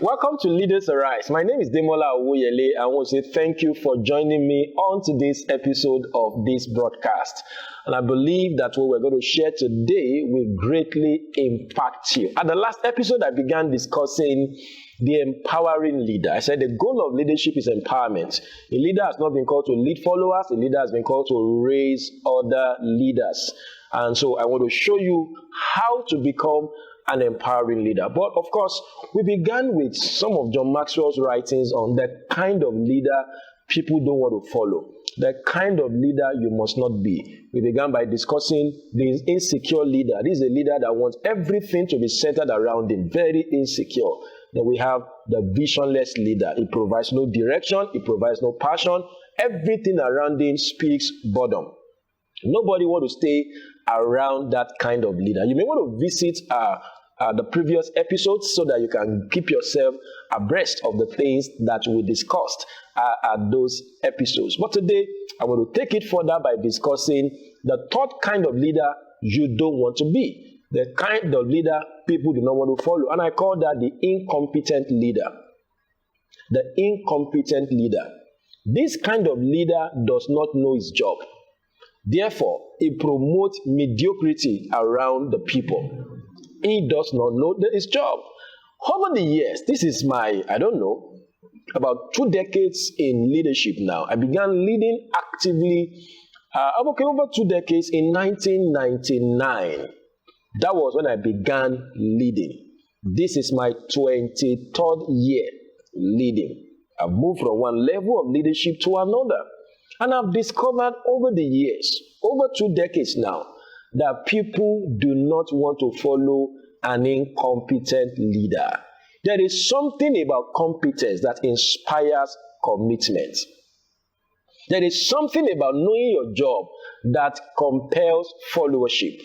Welcome to Leaders Arise. My name is Demola Awoyele. I want to say thank you for joining me on today's episode of this broadcast. And I believe that what we're going to share today will greatly impact you. At the last episode, I began discussing the empowering leader. I said the goal of leadership is empowerment. A leader has not been called to lead followers. A leader has been called to raise other leaders. And so I want to show you how to become an empowering leader. But of course, we began with some of John Maxwell's writings on the kind of leader people don't want to follow, the kind of leader you must not be. We began by discussing the insecure leader. This is a leader that wants everything to be centered around him, very insecure. Then we have the visionless leader. He provides no direction, he provides no passion. Everything around him speaks boredom. Nobody wants to stay around that kind of leader. You may want to visit the previous episodes so that you can keep yourself abreast of the things that we discussed at those episodes. But today, I want to take it further by discussing the third kind of leader you don't want to be, the kind of leader people do not want to follow. And I call that the incompetent leader. The incompetent leader. This kind of leader does not know his job. Therefore, he promotes mediocrity around the people. He does not know his job. Over the years, this is my, about 2 decades in leadership now. I began leading actively, over 2 decades in 1999. That was when I began leading. This is my 23rd year leading. I've moved from one level of leadership to another. And I've discovered over the years, over 2 decades now, that people do not want to follow an incompetent leader. There is something about competence that inspires commitment. There is something about knowing your job that compels followership.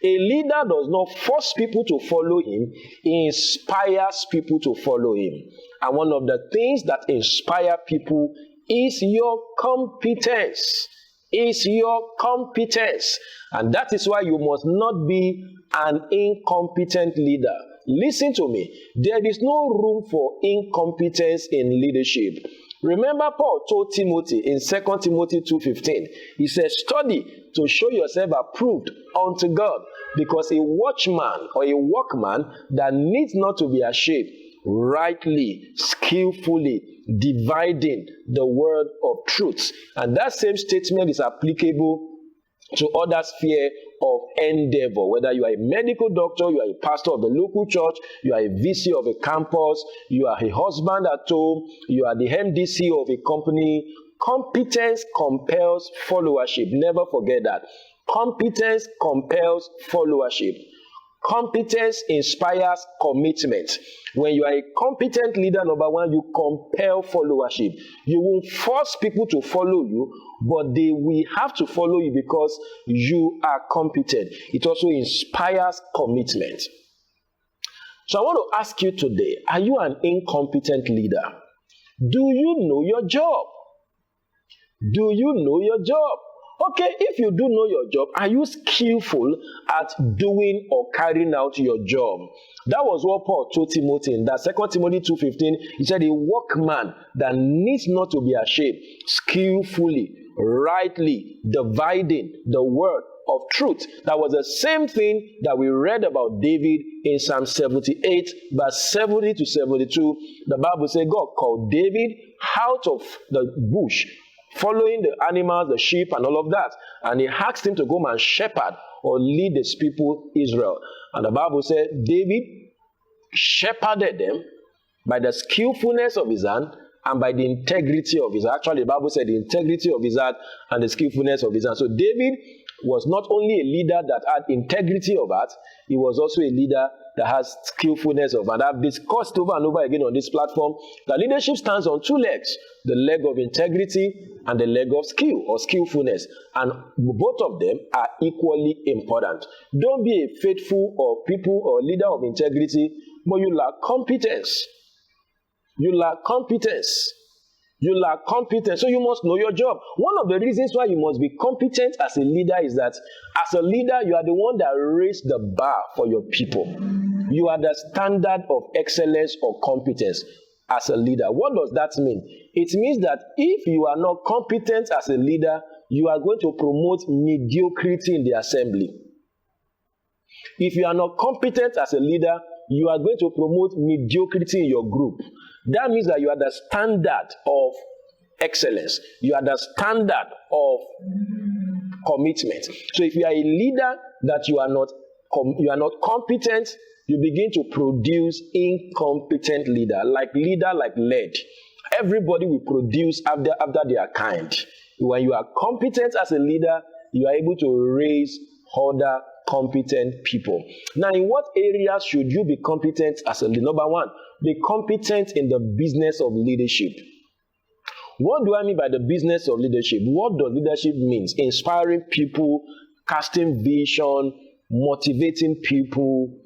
A leader does not force people to follow him, he inspires people to follow him. And one of the things that inspire people is your competence. Is your competence. And that is why you must not be an incompetent leader. Listen to me. There is no room for incompetence in leadership. Remember Paul told Timothy in 2 Timothy 2:15. He said, study to show yourself approved unto God, because a watchman or a workman that needs not to be ashamed, rightly, skillfully dividing the word of truth. And that same statement is applicable to other sphere of endeavor. Whether you are a medical doctor, you are a pastor of the local church, you are a VC of a campus, you are a husband at home, you are the MDC of a company. Competence compels followership. Never forget that. Competence compels followership. Competence inspires commitment. When you are a competent leader, number one, you compel followership. You won't force people to follow you, but they will have to follow you because you are competent. It also inspires commitment. So I want to ask you today, are you an incompetent leader? Do you know your job? Do you know your job? Okay, if you do know your job, are you skillful at doing or carrying out your job? That was what Paul told Timothy in that 2 Timothy 2:15. He said, a workman that needs not to be ashamed, skillfully, rightly dividing the word of truth. That was the same thing that we read about David in Psalm 78, verse 70 to 72. The Bible says God called David out of the bush, following the animals, the sheep, and all of that. And he asked him to go and shepherd or lead his people, Israel. And the Bible said David shepherded them by the skillfulness of his hand and by the integrity of his heart. Actually, the Bible said the integrity of his heart and the skillfulness of his hand. So David was not only a leader that had integrity of heart, he was also a leader that has skillfulness of heart. I've discussed over and over again on this platform that leadership stands on two legs, the leg of integrity and the leg of skill or skillfulness. And both of them are equally important. Don't be a faithful or people or leader of integrity, but you lack competence. You lack competence. You lack competence, so you must know your job. One of the reasons why you must be competent as a leader is that as a leader, you are the one that raised the bar for your people. You are the standard of excellence or competence as a leader. What does that mean? It means that if you are not competent as a leader, you are going to promote mediocrity in the assembly. If you are not competent as a leader, you are going to promote mediocrity in your group. That means that you are the standard of excellence. You are the standard of commitment. So if you are a leader that you are not competent, you begin to produce incompetent leader like lead. Everybody will produce after their kind. When you are competent as a leader, you are able to raise other competent people. Now, in what areas should you be competent as a leader? Number one, be competent in the business of leadership. What do I mean by the business of leadership? What does leadership mean? Inspiring people, casting vision, motivating people,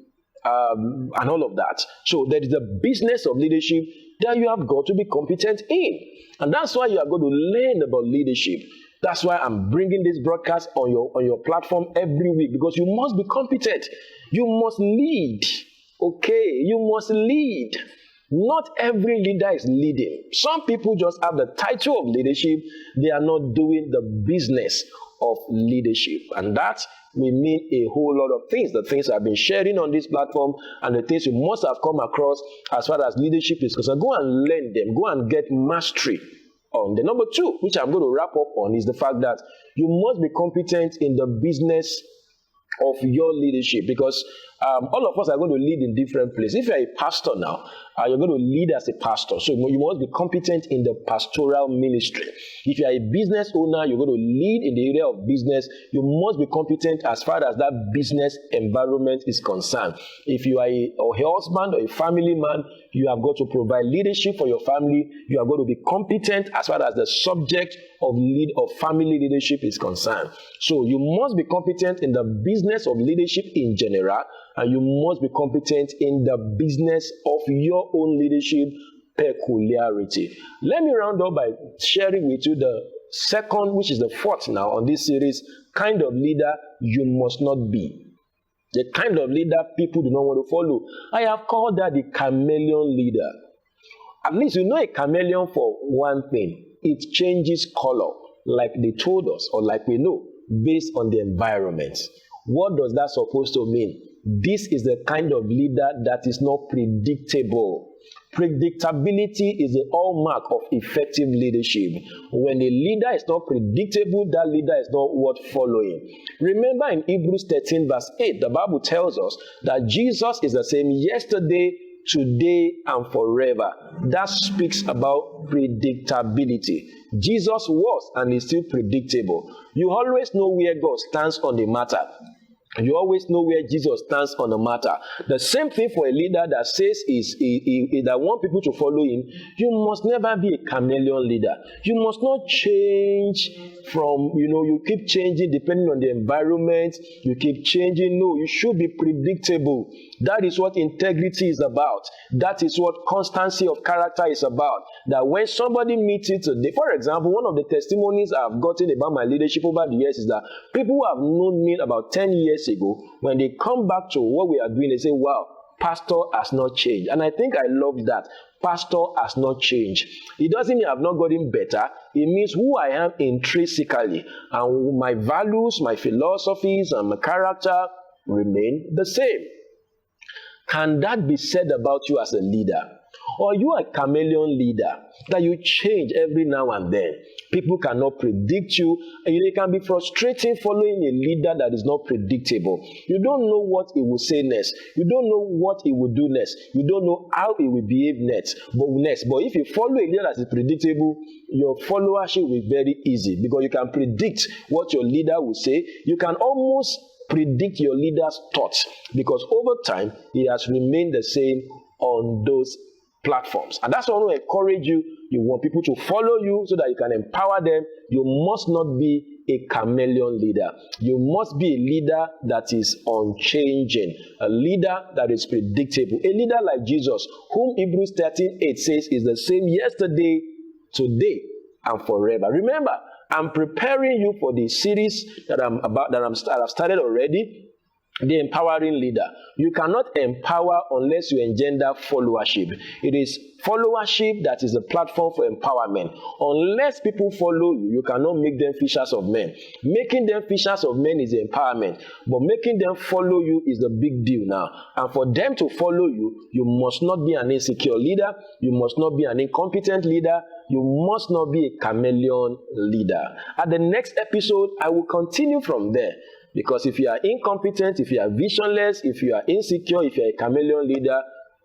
and all of that. So there is the business of leadership that you have got to be competent in. And that's why you are going to learn about leadership. That's why I'm bringing this broadcast on your platform every week, because you must be competent. You must lead. Okay, you must lead. Not every leader is leading. Some people just have the title of leadership. They are not doing the business of leadership. And that will mean a whole lot of things. The things I've been sharing on this platform and the things you must have come across as far as leadership is concerned. Go and learn them. Go and get mastery on them. Number two, which I'm going to wrap up on, is the fact that you must be competent in the business of your leadership, because all of us are going to lead in different places. If you're a pastor now, you're going to lead as a pastor. So you must be competent in the pastoral ministry. If you're a business owner, you're going to lead in the area of business. You must be competent as far as that business environment is concerned. If you are a husband or a family man, you have got to provide leadership for your family. You are going to be competent as far as the subject of family leadership is concerned. So you must be competent in the business of leadership in general, and you must be competent in the business of your own leadership peculiarity. Let me round up by sharing with you the second, which is the fourth now on this series, kind of leader you must not be. The kind of leader people do not want to follow. I have called that the chameleon leader. At least you know a chameleon for one thing. It changes color, like they told us, or like we know, based on the environment. What does that supposed to mean? This is the kind of leader that is not predictable. Predictability is the hallmark of effective leadership. When a leader is not predictable, that leader is not worth following. Remember in Hebrews 13 verse 8, the Bible tells us that Jesus is the same yesterday, today, and forever. That speaks about predictability. Jesus was and is still predictable. You always know where God stands on the matter. You always know where Jesus stands on the matter. The same thing for a leader that says that want people to follow him. You must never be a chameleon leader. You must not change from, you keep changing depending on the environment. You keep changing. No, you should be predictable. That is what integrity is about. That is what constancy of character is about. That when somebody meets you today, for example, one of the testimonies I've gotten about my leadership over the years is that people who have known me about 10 years ago, when they come back to what we are doing, they say, wow, pastor has not changed. And I think I love that. Pastor has not changed. It doesn't mean I've not gotten better. It means who I am intrinsically. And my values, my philosophies, and my character remain the same. Can that be said about you as a leader? Or you are a chameleon leader, that you change every now and then. People cannot predict you, and it can be frustrating following a leader that is not predictable. You don't know what he will say next. You don't know what he will do next. You don't know how he will behave next. But if you follow a leader that is predictable, your followership will be very easy, because you can predict what your leader will say. You can almost predict your leader's thoughts, because over time, he has remained the same on those platforms. And that's why I want to encourage you. You want people to follow you so that you can empower them. You must not be a chameleon leader. You must be a leader that is unchanging, a leader that is predictable, a leader like Jesus, whom Hebrews 13:8 says is the same yesterday, today, and forever. Remember, I'm preparing you for the series that I've started already. The empowering leader. You cannot empower unless you engender followership. It is followership that is the platform for empowerment. Unless people follow you, you cannot make them fishers of men. Making them fishers of men is empowerment, but making them follow you is the big deal now. And for them to follow you, you must not be an insecure leader. You must not be an incompetent leader. You must not be a chameleon leader. At the next episode, I will continue from there. Because if you are incompetent, if you are visionless, if you are insecure, if you are a chameleon leader,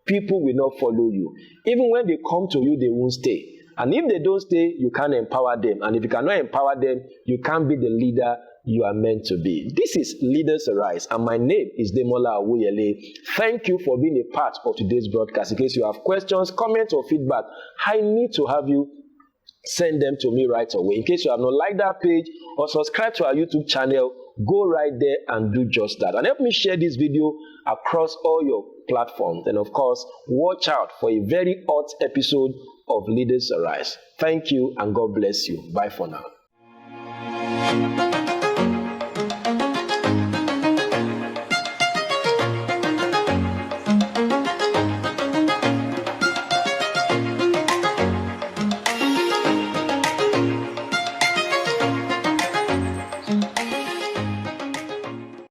people will not follow you. Even when they come to you, they won't stay. And if they don't stay, you can't empower them. And if you cannot empower them, you can't be the leader you are meant to be. This is Leaders Arise, and my name is Demola Awoyele. Thank you for being a part of today's broadcast. In case you have questions, comments, or feedback, I need to have you send them to me right away. In case you have not liked that page or subscribed to our YouTube channel, go right there and do just that. And help me share this video across all your platforms. And of course, watch out for a very hot episode of Leaders Arise. Thank you and God bless you. Bye for now.